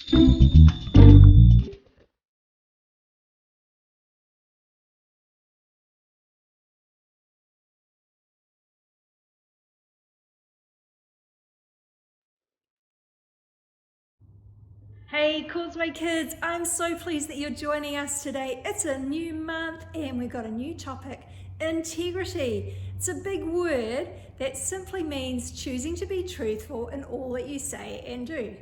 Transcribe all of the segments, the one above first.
Hey CauseWay kids, I'm so pleased that you're joining us today. It's a new month and we've got a new topic, integrity. It's a big word that simply means choosing to be truthful in all that you say and do.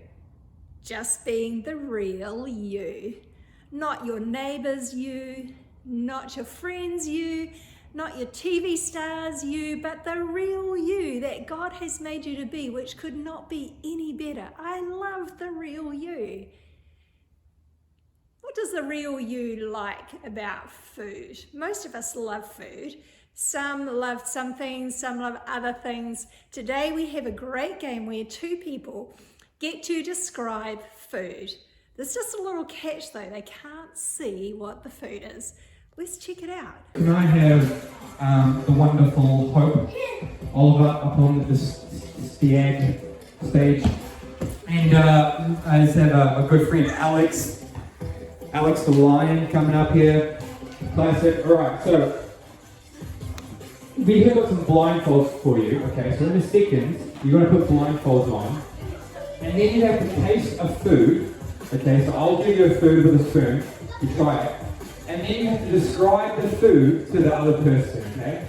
Just being the real you. Not your neighbor's you, not your friend's you, not your TV star's you, but the real you that God has made you to be, which could not be any better. I love the real you. What does the real you like about food? Most of us love food. Some love some things, some love other things. Today we have a great game where two people get to describe food. There's just a little catch though, they can't see what the food is. Let's check it out. Can I have the wonderful Hope Oliver up on this stage? And I just have a good friend Alex the Lion coming up here. Classic. Alright, so we have got some blindfolds for you. Okay, so in a second, you're going to put blindfolds on. And then you have to taste a food. Okay, so I'll give you a food with a spoon. You try it. And then you have to describe the food to the other person, okay?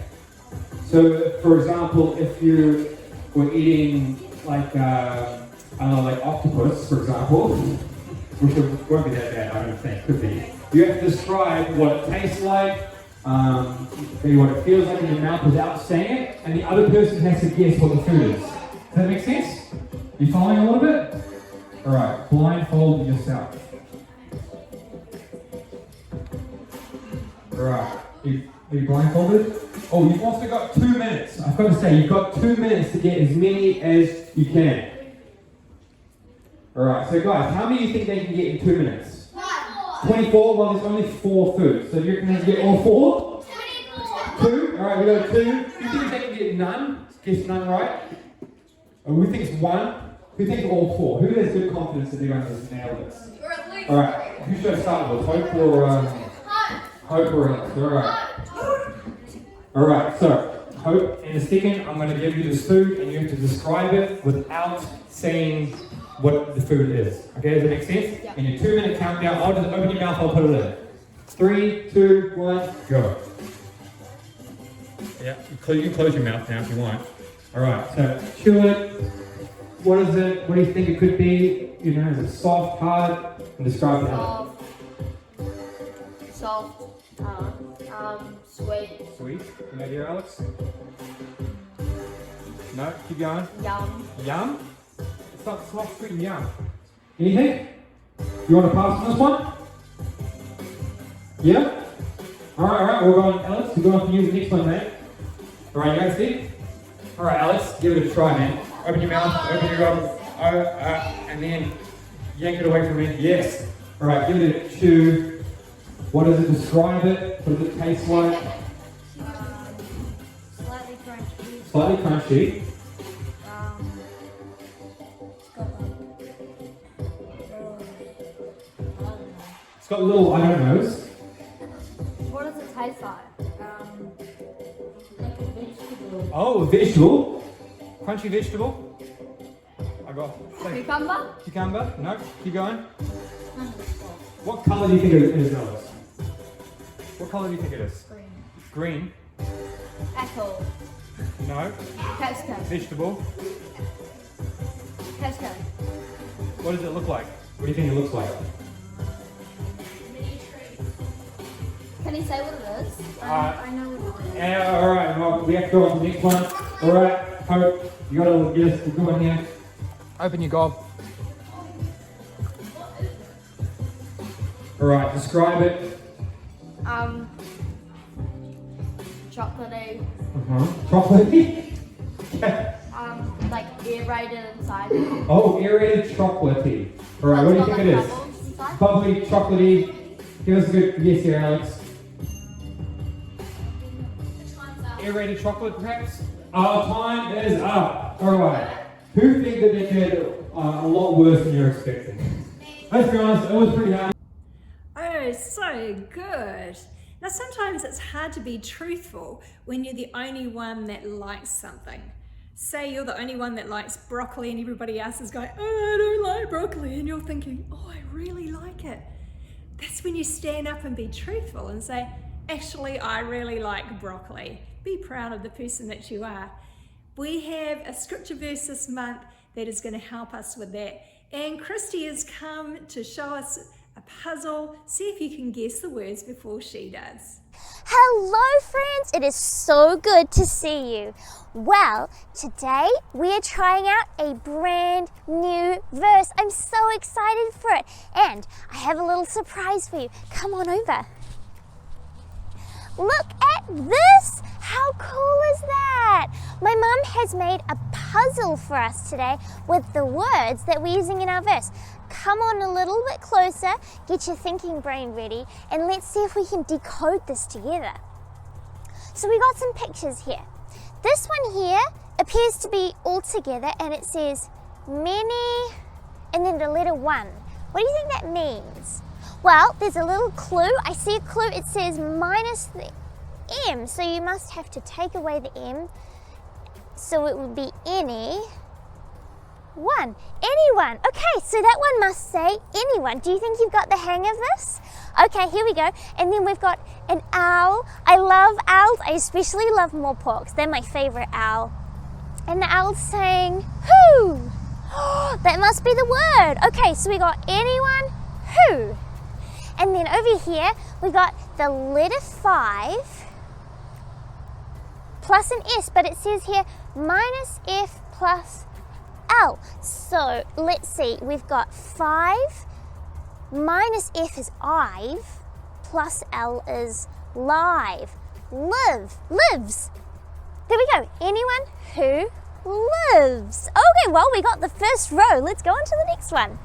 So, for example, if you were eating like, I don't know, like octopus, for example, which won't be that bad, I don't think, could be. You have to describe what it tastes like, maybe what it feels like in your mouth without saying it, and the other person has to guess what the food is. Does that make sense? You following a little bit? Alright, blindfold yourself. Alright, are you blindfolded? Oh, you've also got 2 minutes. I've got to say, you've got 2 minutes to get as many as you can. Alright, so guys, how many do you think they can get in 2 minutes? 24? Well, there's only 4 foods. So do you reckon they can get all 4? 2? Alright, we got 2. Do you think they can get none? Guess none, right? Oh, we think it's 1. Who thinks all 4? Who has good confidence that they're going to nail this? Alright, who should I start with? Hope or Alex? Alright, so Hope, in a second I'm going to give you this food and you have to describe it without saying what the food is. Okay, does that make sense? Yeah. In your 2 minute countdown, I'll just open your mouth, I'll put it in. 3, 2, 1, go. Yeah, you can close your mouth now if you want. Alright, so chew it. What is it? What do you think it could be? You know, is it soft, hard? And describe it how. Soft, sweet. Sweet? Any idea, Alex? No? Keep going. Yum. Yum? It's not soft, sweet, and yum. Anything? You want to pass on this one? Yeah? Alright, we're going, Alex, we're going to use the next one, mate. Alright, you guys see? Alright, Alex, give it a try, man. Open your mouth, open your mouth, and then yank it away from me. Yes. Alright, give it a chew. What does it describe it? What does it taste like? Slightly crunchy. Slightly crunchy. It's got little I don't knows. What does it taste like? Like a vegetable. Oh, a vegetable. Crunchy vegetable. I got Cucumber? Cucumber? No, keep going. What colour do you think it is, Alice? What colour do you think it is? Green. Green? Apple. No. Casco. Vegetable. Casco. What does it look like? What do you think it looks like? Can you say what it is? I know what it is. Yeah, alright, well, we have to go on to the next one. Alright, Hope, you gotta get us a good one here. Open your gob. Alright, describe it. Chocolatey. Chocolatey? Like aerated inside. Oh, aerated chocolatey. Alright, what do you think it is? Bubbly, chocolatey. Give us a good yes here, Alex. Aerated chocolate, perhaps? Our time is up. Alright. Who think that they did a lot worse than you're expecting? let's be honest, it was pretty hard. Oh, so good. Now, sometimes it's hard to be truthful when you're the only one that likes something. Say you're the only one that likes broccoli and everybody else is going, oh, I don't like broccoli, and you're thinking, oh, I really like it. That's when you stand up and be truthful and say, actually, I really like broccoli. Be proud of the person that you are. We have a scripture verse this month that is going to help us with that. And Christy has come to show us a puzzle. See if you can guess the words before she does. Hello friends, it is so good to see you. Well, today we are trying out a brand new verse. I'm so excited for it. And I have a little surprise for you. Come on over. Look at this! How cool is that? My mum has made a puzzle for us today with the words that we're using in our verse. Come on a little bit closer, get your thinking brain ready, and let's see if we can decode this together. So we got some pictures here. This one here appears to be all together and it says many and then the letter 1. What do you think that means? Well, there's a little clue. I see a clue. It says minus the M, so you must have to take away the M. So it would be anyone. Okay, so that one must say anyone. Do you think you've got the hang of this? Okay, here we go. And then we've got an owl. I love owls. I especially love moorporks. They're my favorite owl. And the owl's saying, who? That must be the word. Okay, so we got anyone, who? And then over here, we got the letter 5 plus an S, but it says here minus F plus L. So let's see, we've got 5 minus F is I've, plus L is live, lives. There we go, anyone who lives. Okay, well, we got the first row. Let's go on to the next one.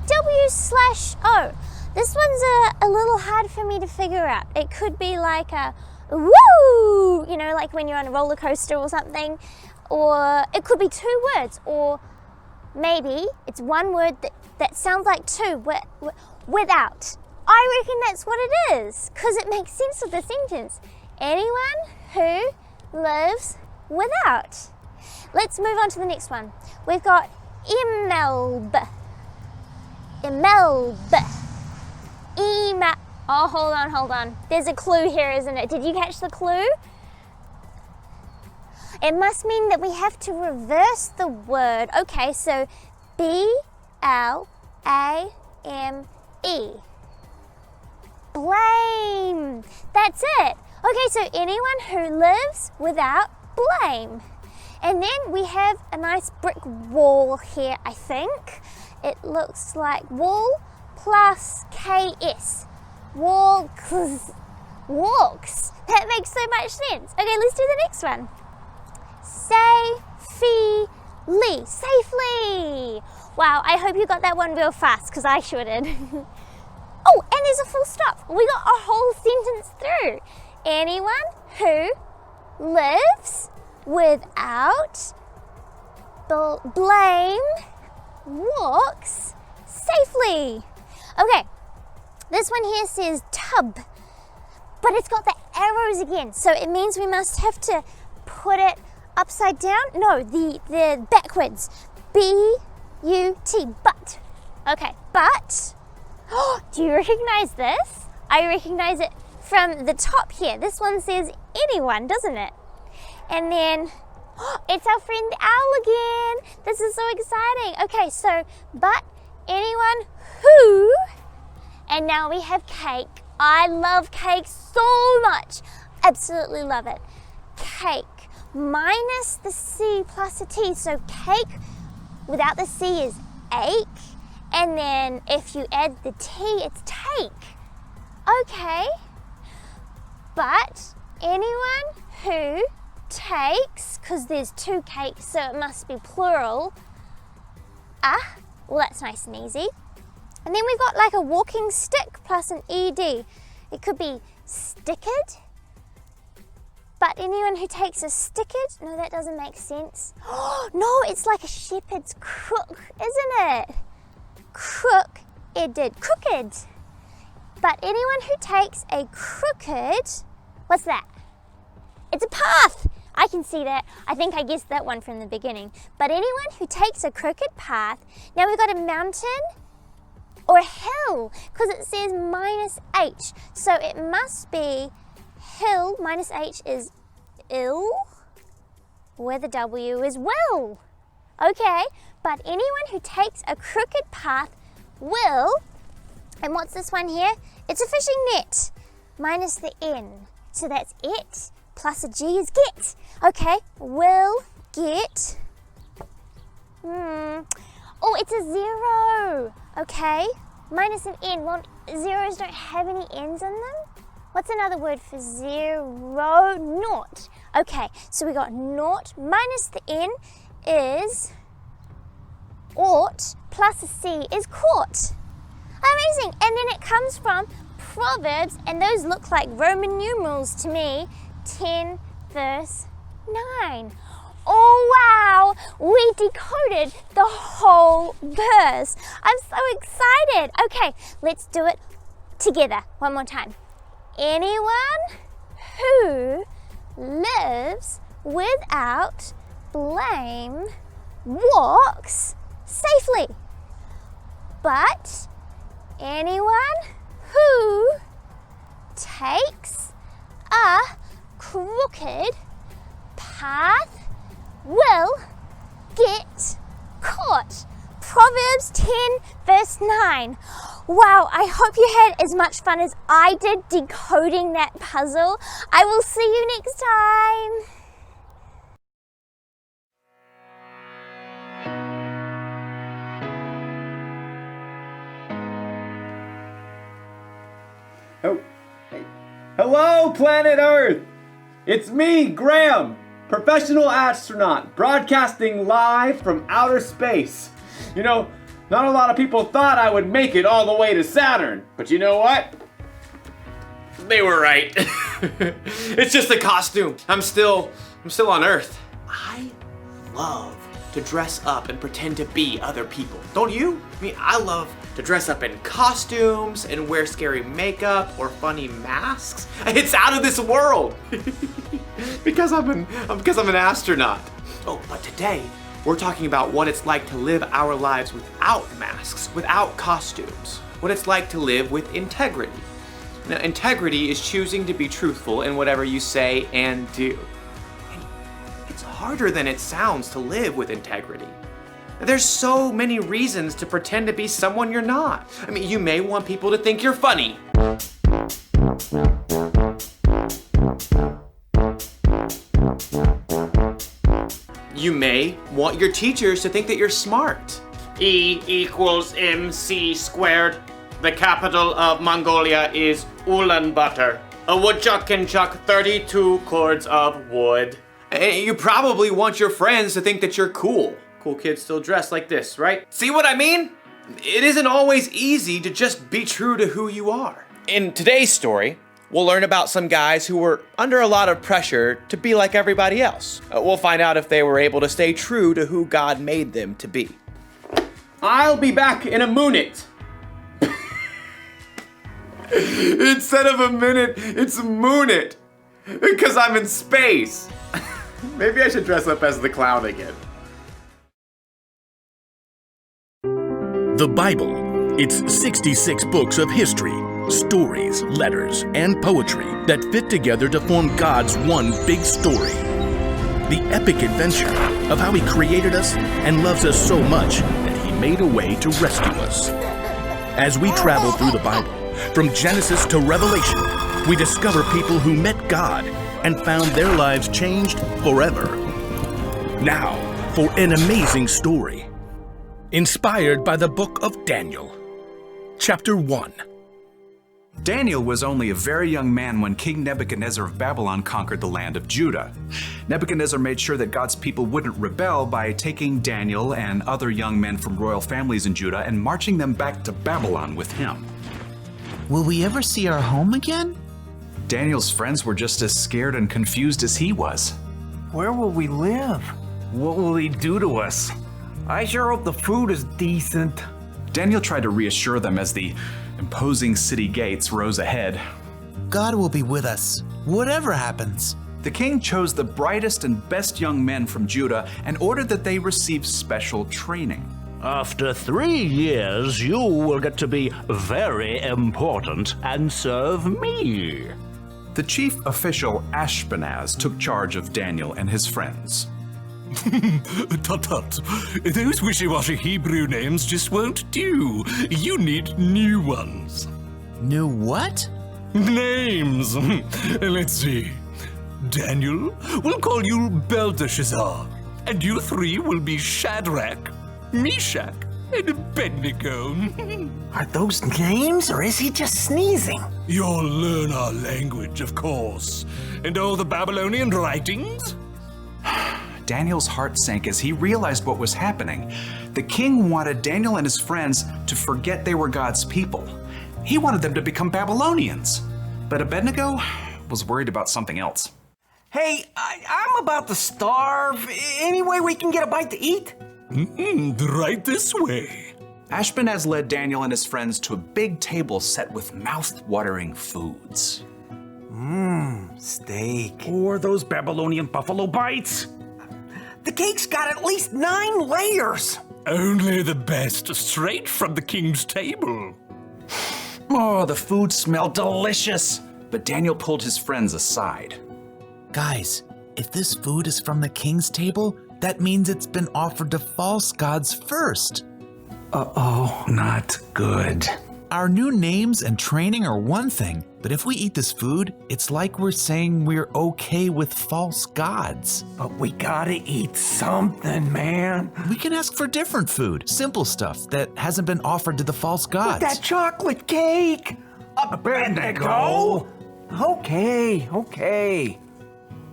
W/O. This one's a little hard for me to figure out. It could be like a woo, you know, like when you're on a roller coaster or something, or it could be 2 words, or maybe it's one word that sounds like 2, without. I reckon that's what it is, because it makes sense of the sentence. Anyone who lives without. Let's move on to the next one. We've got emelb. Oh, hold on. There's a clue here, isn't it? Did you catch the clue? It must mean that we have to reverse the word. Okay, so B-L-A-M-E. Blame. That's it. Okay, so anyone who lives without blame. And then we have a nice brick wall here, I think. It looks like wall plus KS. Walks. That makes so much sense. Okay, let's do the next one. Safely. Wow, I hope you got that one real fast, because I sure did. Oh, and there's a full stop. We got a whole sentence through. Anyone who lives without blame walks safely. Okay, this one here says tub, but it's got the arrows again, so it means we must have to put it upside down. No, the backwards. B-U-T, but. Okay, but. Oh, do you recognize this? I recognize it from the top here. This one says anyone, doesn't it? And then, it's our friend Owl again. This is so exciting. Okay, so, but, anyone who, and now we have cake. I love cake so much. Absolutely love it. Cake, minus the C plus a T. So cake without the C is ache. And then if you add the T, it's take. Okay. But anyone who takes, because there's 2 cakes, so it must be plural. Well, that's nice and easy. And then we've got like a walking stick plus an ED. It could be sticked. But anyone who takes a sticked, no, that doesn't make sense. No, it's like a shepherd's crook, isn't it? crook, it did crooked. But anyone who takes a crooked, what's that? It's a path. I can see that. I think I guessed that one from the beginning. But anyone who takes a crooked path, now we've got a mountain or a hill, because it says minus H. So it must be hill minus H is ill, where the W is will. Okay, but anyone who takes a crooked path will, and what's this one here? It's a fishing net, minus the N. So that's it, plus a G is get. Okay, will get, oh, it's a 0. Okay, minus an N. Well, zeros don't have any N's in them. What's another word for 0? Naught. Okay, so we got naught minus the N is ought, plus a C is caught. Amazing. And then it comes from Proverbs, and those look like Roman numerals to me. 10 verse 9. Oh wow, we decoded the whole verse. I'm so excited. Okay, let's do it together one more time. Anyone who lives without blame walks safely. But anyone who takes a crooked path will get caught. Proverbs 10 verse 9. Wow, I hope you had as much fun as I did decoding that puzzle. I will see you next time. Oh, hey. Hello, planet Earth! It's me, Graham, professional astronaut, broadcasting live from outer space. You know, not a lot of people thought I would make it all the way to Saturn, but you know what? They were right. It's just a costume. I'm still on Earth. I love to dress up and pretend to be other people. Don't you? I mean, I love to dress up in costumes and wear scary makeup or funny masks. It's out of this world. because I'm an astronaut. Oh, but today we're talking about what it's like to live our lives without masks, without costumes. What it's like to live with integrity. Now, integrity is choosing to be truthful in whatever you say and do. And it's harder than it sounds to live with integrity. There's so many reasons to pretend to be someone you're not. I mean, you may want people to think you're funny. You may want your teachers to think that you're smart. E equals MC squared. The capital of Mongolia is Ulaanbaatar. A woodchuck can chuck 32 cords of wood. And you probably want your friends to think that you're cool. Cool kids still dress like this, right? See what I mean? It isn't always easy to just be true to who you are. In today's story, we'll learn about some guys who were under a lot of pressure to be like everybody else. We'll find out if they were able to stay true to who God made them to be. I'll be back in a minute. Instead of a minute, it's a moonit. Because I'm in space. Maybe I should dress up as the clown again. The Bible. It's 66 books of history, stories, letters, and poetry that fit together to form God's one big story. The epic adventure of how He created us and loves us so much that He made a way to rescue us. As we travel through the Bible, from Genesis to Revelation, we discover people who met God and found their lives changed forever. Now, for an amazing story. Inspired by the book of Daniel. Chapter 1. Daniel was only a very young man when King Nebuchadnezzar of Babylon conquered the land of Judah. Nebuchadnezzar made sure that God's people wouldn't rebel by taking Daniel and other young men from royal families in Judah and marching them back to Babylon with him. Will we ever see our home again? Daniel's friends were just as scared and confused as he was. Where will we live? What will he do to us? I sure hope the food is decent. Daniel tried to reassure them as the imposing city gates rose ahead. God will be with us, whatever happens. The king chose the brightest and best young men from Judah and ordered that they receive special training. After 3 years, you will get to be very important and serve me. The chief official Ashpenaz took charge of Daniel and his friends. Tut-tut. Those wishy-washy Hebrew names just won't do. You need new ones. New what? Names. Let's see. Daniel, we'll call you Belteshazzar. And you three will be Shadrach, Meshach, and Abednego. Are those names, or is he just sneezing? You'll learn our language, of course. And all the Babylonian writings? Daniel's heart sank as he realized what was happening. The king wanted Daniel and his friends to forget they were God's people. He wanted them to become Babylonians. But Abednego was worried about something else. Hey, I'm about to starve. Any way we can get a bite to eat? Right this way. Ashpenaz led Daniel and his friends to a big table set with mouth-watering foods. Steak. Or those Babylonian buffalo bites. The cake's got at least 9 layers. Only the best, straight from the king's table. Oh, the food smelled delicious. But Daniel pulled his friends aside. Guys, if this food is from the king's table, that means it's been offered to false gods first. Uh-oh, not good. Our new names and training are one thing, but if we eat this food, it's like we're saying we're okay with false gods. But we gotta eat something, man. We can ask for different food, simple stuff that hasn't been offered to the false gods. But that chocolate cake! Abednego! Okay.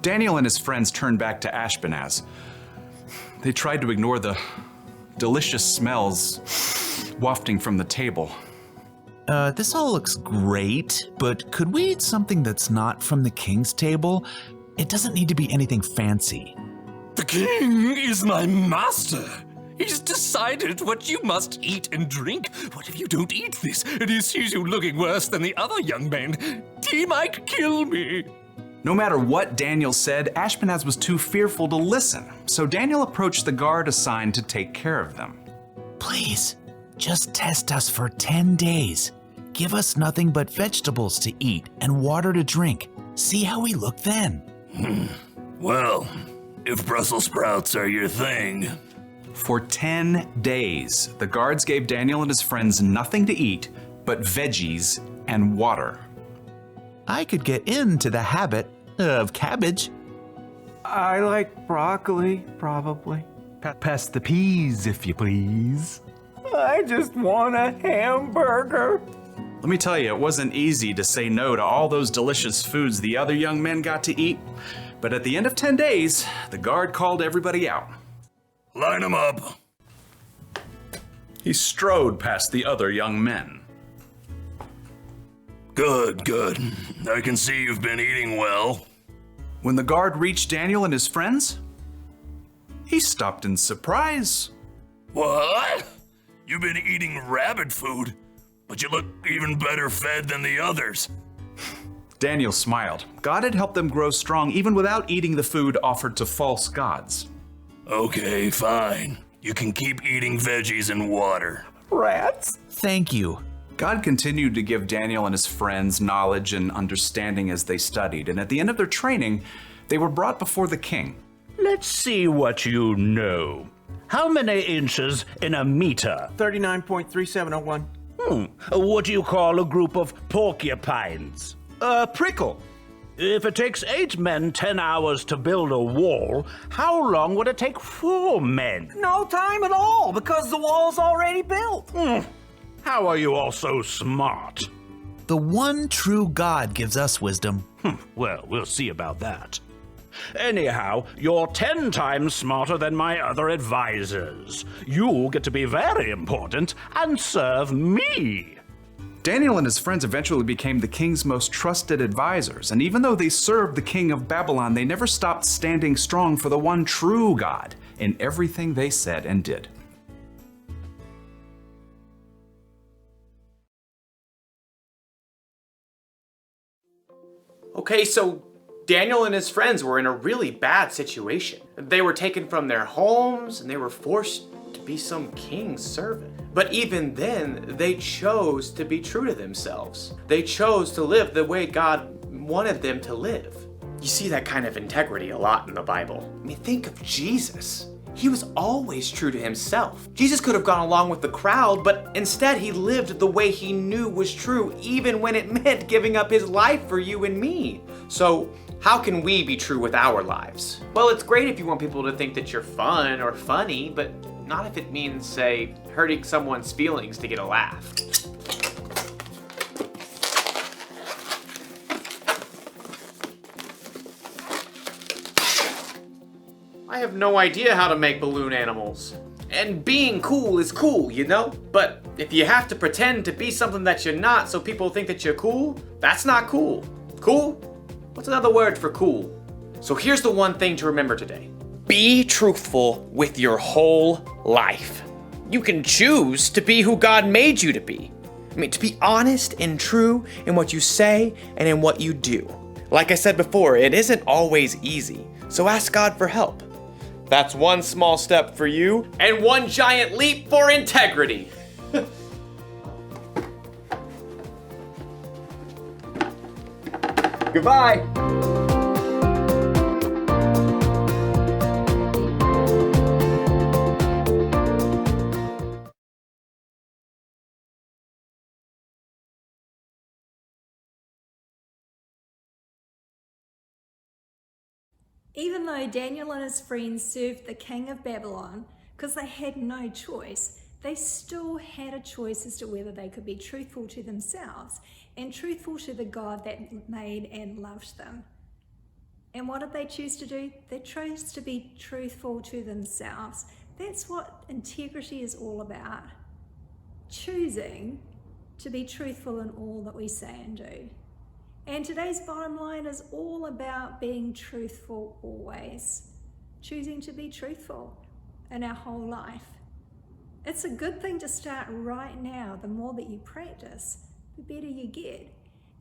Daniel and his friends turned back to Ashpenaz. They tried to ignore the delicious smells wafting from the table. This all looks great, but could we eat something that's not from the king's table? It doesn't need to be anything fancy. The king is my master. He's decided what you must eat and drink. What if you don't eat this and he sees you looking worse than the other young men? He might kill me. No matter what Daniel said, Ashpenaz was too fearful to listen, so Daniel approached the guard assigned to take care of them. Please, just test us for 10 days. Give us nothing but vegetables to eat and water to drink. See how we look then. Well, if Brussels sprouts are your thing. For 10 days, the guards gave Daniel and his friends nothing to eat but veggies and water. I could get into the habit of cabbage. I like broccoli, probably. Pass the peas, if you please. I just want a hamburger. Let me tell you, it wasn't easy to say no to all those delicious foods the other young men got to eat. But at the end of 10 days, the guard called everybody out. Line them up. He strode past the other young men. Good. I can see you've been eating well. When the guard reached Daniel and his friends, he stopped in surprise. What? You've been eating rabbit food, but you look even better fed than the others. Daniel smiled. God had helped them grow strong even without eating the food offered to false gods. Okay, fine. You can keep eating veggies and water. Rats? Thank you. God continued to give Daniel and his friends knowledge and understanding as they studied, and at the end of their training, they were brought before the king. Let's see what you know. How many inches in a meter? 39.3701. What do you call a group of porcupines? A prickle. If it takes 8 men 10 hours to build a wall, how long would it take 4 men? No time at all, because the wall's already built. How are you all so smart? The one true God gives us wisdom. Well, we'll see about that. Anyhow, you're 10 times smarter than my other advisors. You get to be very important and serve me. Daniel and his friends eventually became the king's most trusted advisors, and even though they served the king of Babylon, they never stopped standing strong for the one true God in everything they said and did. Okay, so Daniel and his friends were in a really bad situation. They were taken from their homes and they were forced to be some king's servant. But even then, they chose to be true to themselves. They chose to live the way God wanted them to live. You see that kind of integrity a lot in the Bible. I mean, think of Jesus. He was always true to himself. Jesus could have gone along with the crowd, but instead he lived the way he knew was true, even when it meant giving up his life for you and me. So how can we be true with our lives? Well, it's great if you want people to think that you're fun or funny, but not if it means, say, hurting someone's feelings to get a laugh. I have no idea how to make balloon animals. And being cool is cool, you know? But if you have to pretend to be something that you're not so people think that you're cool, that's not cool. Cool? What's another word for cool? So here's the one thing to remember today. Be truthful with your whole life. You can choose to be who God made you to be. I mean, to be honest and true in what you say and in what you do. Like I said before, it isn't always easy, so ask God for help. That's one small step for you and one giant leap for integrity. Goodbye. Even though Daniel and his friends served the king of Babylon because they had no choice, they still had a choice as to whether they could be truthful to themselves and truthful to the God that made and loved them. And what did they choose to do? They chose to be truthful to themselves. That's what integrity is all about. Choosing to be truthful in all that we say and do. And today's bottom line is all about being truthful always. Choosing to be truthful in our whole life. It's a good thing to start right now. The more that you practice, the better you get.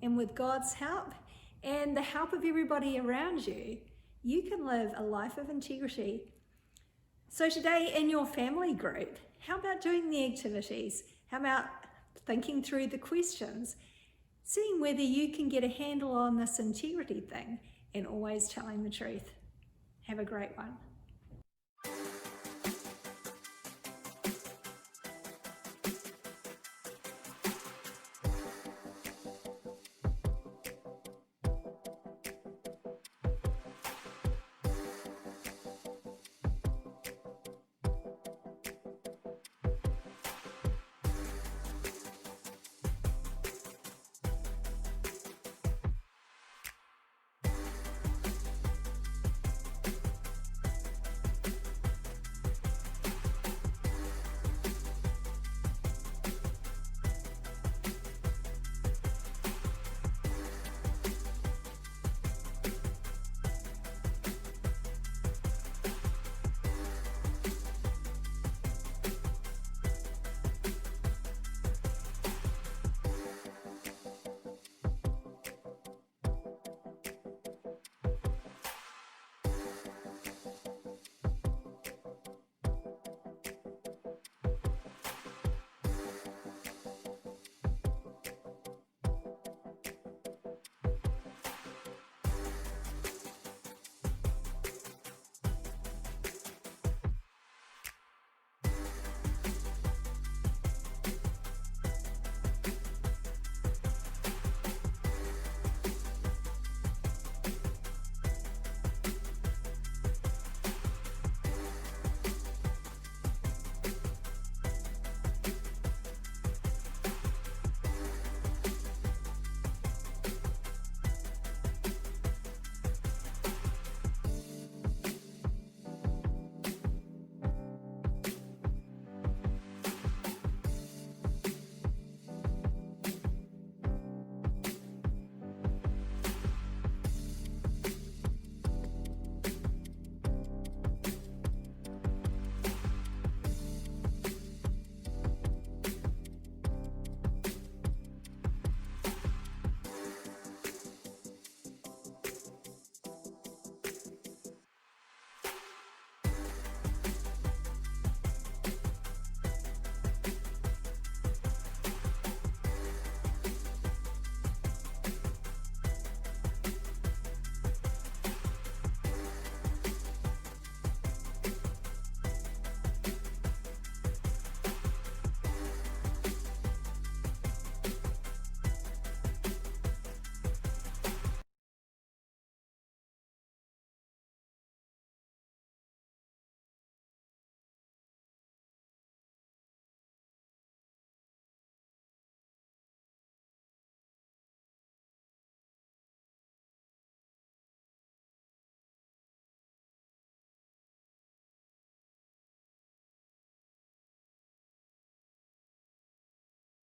And with God's help and the help of everybody around you, you can live a life of integrity. So today in your family group, how about doing the activities? How about thinking through the questions? Seeing whether you can get a handle on this integrity thing and always telling the truth. Have a great one.